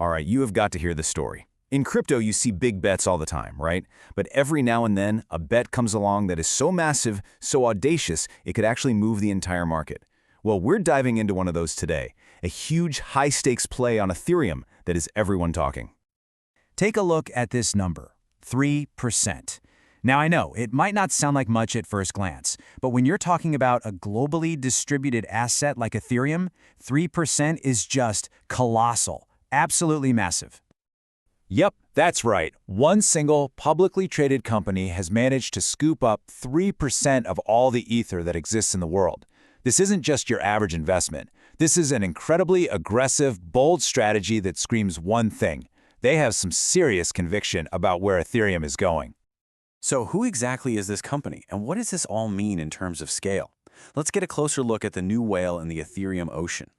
All right, you have got to hear the story. In crypto, you see big bets all the time, right? But every now and then, a bet comes along that is so massive, so audacious, it could actually move the entire market. Well, we're diving into one of those today, a huge high-stakes play on Ethereum that is everyone talking. Take a look at this number, 3%. Now I know, it might not sound like much at first glance, but when you're talking about a globally distributed asset like Ethereum, 3% is just colossal, absolutely massive. Yep, that's right. One single publicly traded company has managed to scoop up 3% of all the ether that exists in the world. This isn't just your average investment. This is an incredibly aggressive, bold strategy that screams one thing. They have some serious conviction about where Ethereum is going. So who exactly is this company, and what does this all mean in terms of scale? Let's get a closer look at the new whale in the Ethereum ocean.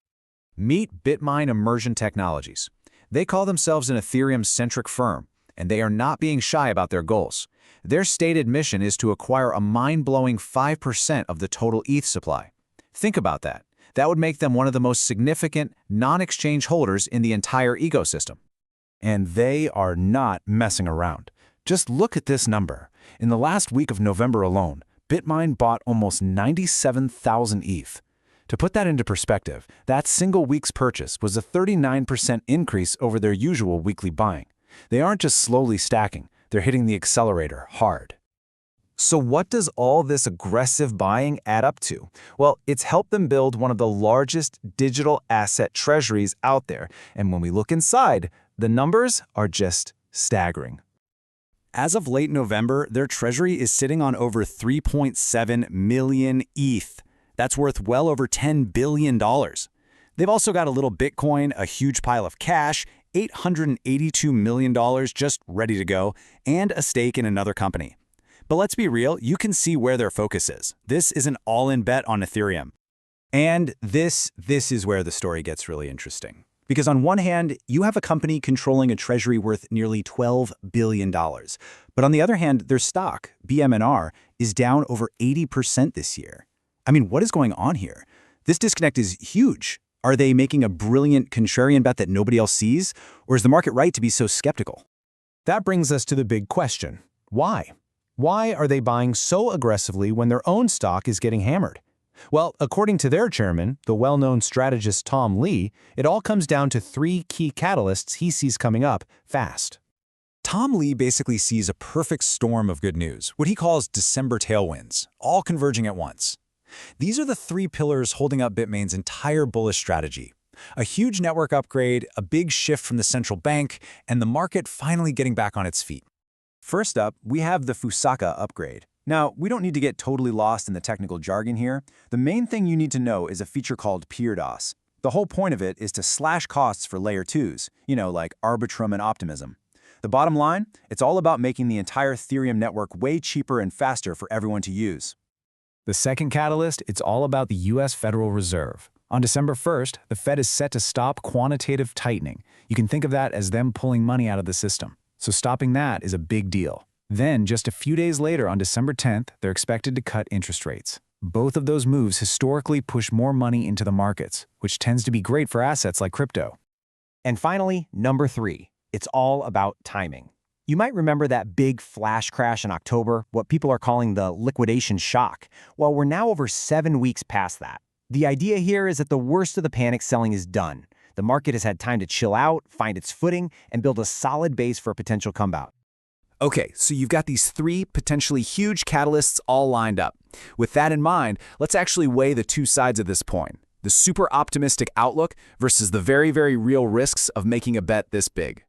Meet BitMine Immersion Technologies. They call themselves an Ethereum-centric firm, and they are not being shy about their goals. Their stated mission is to acquire a mind-blowing 5% of the total ETH supply. Think about that. That would make them one of the most significant non-exchange holders in the entire ecosystem. And they are not messing around. Just look at this number. In the last week of November alone, BitMine bought almost 97,000 ETH. To put that into perspective, that single week's purchase was a 39% increase over their usual weekly buying. They aren't just slowly stacking, they're hitting the accelerator hard. So what does all this aggressive buying add up to? Well, it's helped them build one of the largest digital asset treasuries out there. And when we look inside, the numbers are just staggering. As of late November, their treasury is sitting on over 3.7 million ETH. That's worth well over $10 billion. They've also got a little Bitcoin, a huge pile of cash, $882 million just ready to go, and a stake in another company. But let's be real, you can see where their focus is. This is an all-in bet on Ethereum. And this is where the story gets really interesting. Because on one hand, you have a company controlling a treasury worth nearly $12 billion. But on the other hand, their stock, BMNR, is down over 80% this year. I mean, what is going on here? This disconnect is huge. Are they making a brilliant contrarian bet that nobody else sees? Or is the market right to be so skeptical? That brings us to the big question. Why? Why are they buying so aggressively when their own stock is getting hammered? Well, according to their chairman, the well-known strategist Tom Lee, it all comes down to three key catalysts he sees coming up fast. Tom Lee basically sees a perfect storm of good news, what he calls December tailwinds, all converging at once. These are the three pillars holding up BitMaine's entire bullish strategy. A huge network upgrade, a big shift from the central bank, and the market finally getting back on its feet. First up, we have the Fusaka Upgrade. Now, we don't need to get totally lost in the technical jargon here. The main thing you need to know is a feature called peer DOS. The whole point of it is to slash costs for layer 2s, like Arbitrum and Optimism. The bottom line, it's all about making the entire Ethereum network way cheaper and faster for everyone to use. The second catalyst, it's all about the U.S. Federal Reserve. On December 1st, the Fed is set to stop quantitative tightening. You can think of that as them pulling money out of the system. So stopping that is a big deal. Then, just a few days later, on December 10th, they're expected to cut interest rates. Both of those moves historically push more money into the markets, which tends to be great for assets like crypto. And finally, number 3, it's all about timing. You might remember that big flash crash in October, what people are calling the liquidation shock. Well, we're now over 7 weeks past that. The idea here is that the worst of the panic selling is done. The market has had time to chill out, find its footing, and build a solid base for a potential comeback. Okay, so you've got these three potentially huge catalysts all lined up. With that in mind, let's actually weigh the two sides of this coin. The super optimistic outlook versus the very, very real risks of making a bet this big.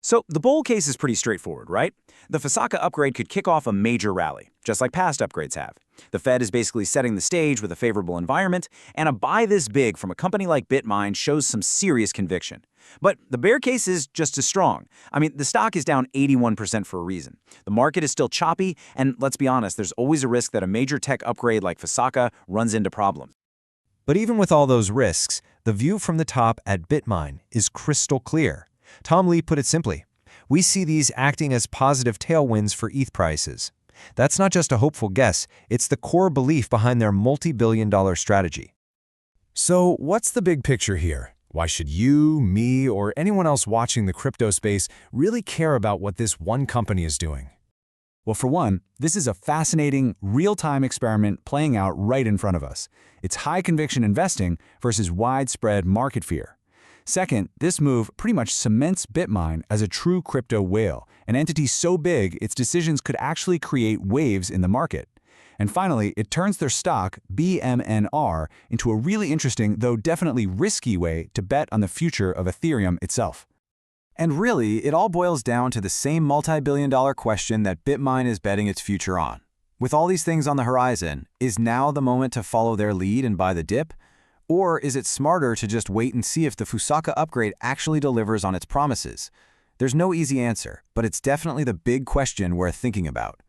So the bull case is pretty straightforward, right? The Fusaka upgrade could kick off a major rally, just like past upgrades have. The Fed is basically setting the stage with a favorable environment, and a buy this big from a company like BitMine shows some serious conviction. But the bear case is just as strong. I mean, the stock is down 81% for a reason. The market is still choppy, and let's be honest, there's always a risk that a major tech upgrade like Fusaka runs into problems. But even with all those risks, the view from the top at BitMine is crystal clear. Tom Lee put it simply, we see these acting as positive tailwinds for ETH prices. That's not just a hopeful guess, it's the core belief behind their multi-billion-dollar strategy. So what's the big picture here? Why should you, me, or anyone else watching the crypto space really care about what this one company is doing? Well, for one, this is a fascinating, real-time experiment playing out right in front of us. It's high-conviction investing versus widespread market fear. Second, this move pretty much cements BitMine as a true crypto whale, an entity so big its decisions could actually create waves in the market. And finally, it turns their stock, BMNR, into a really interesting, though definitely risky way to bet on the future of Ethereum itself. And really, it all boils down to the same multi-billion-dollar question that BitMine is betting its future on. With all these things on the horizon, is now the moment to follow their lead and buy the dip? Or is it smarter to just wait and see if the Fusaka upgrade actually delivers on its promises? There's no easy answer, but it's definitely the big question worth thinking about.